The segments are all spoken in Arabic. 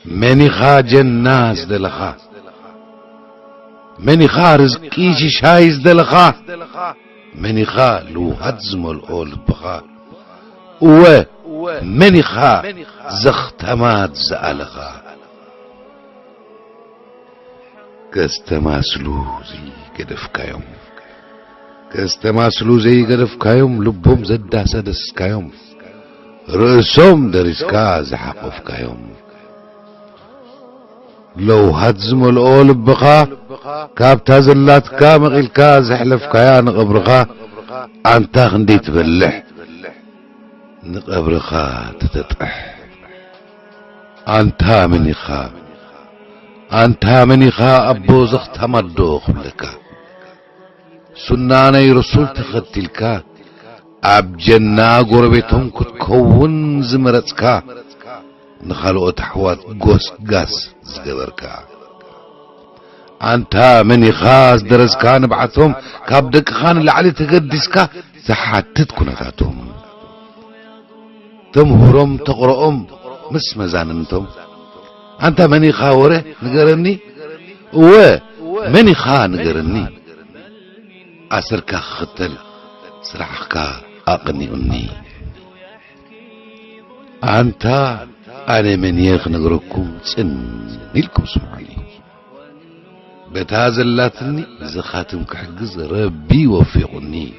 منخا جناز دلخا منخا رزقيش شايز دلخا منخا لو هدزم الأول بخا منخا زختمات زألخا كستماسلو زي قدفكايوم لبهم زدا سدسكايوم رأسهم درسكا زحقفكايوم لو هدزم الأول بخا كابتا زلاتكا مغيلكا زحلفكايا نقبرخا أنتا خندي تبلح نقبرخا تتطح أنتا منخا أبو زخت مدوخ لك سناني رسول تختلكا أب جنا قربتهم كتكون زمرتكا نخلو تحوات قوس قاس زقبركا أنتا منخا درسكا نبعثهم كابدك خان اللي علي تقدسكا زحاتت كنتاتهم تمهرهم تقرأهم مس مزان انتم أنت منخا وره نقرني منخا نقرني أسركا ختل سرحكا أقنئني أنت أنا من يخنقركم سنيلكم سمعني بتازلاتني زخاتم كحجز ربي وفقني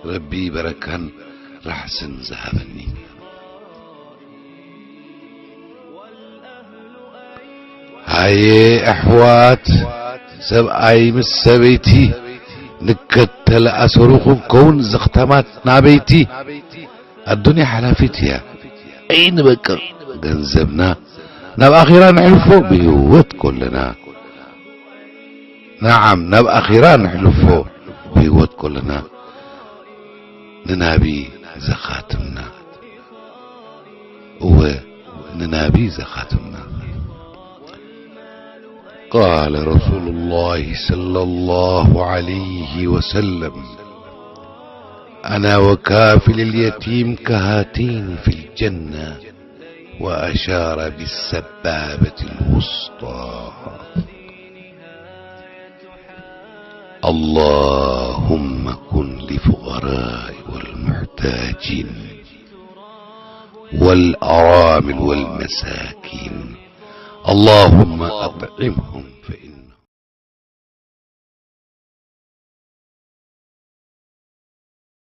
ربي بركان رحسن ذهبني هاي أحوات سبعي مسبيتي نكتل أسروخ كون زختمات نابيتي الدنيا حلافتها أين بك جنزبنا نبقى أخيرا نحلفه بهوت كلنا نعم نبقى أخيرا نحلفه بهوت كلنا ننابي زخاتمنا وننابي زخاتمنا قال رسول الله صلى الله عليه وسلم أنا وكافل اليتيم كهاتين في الجنة وأشار بالسبابة الوسطى اللهم كن لفقراء والمحتاجين والأرامل والمساكين اللهم أطعمهم فإن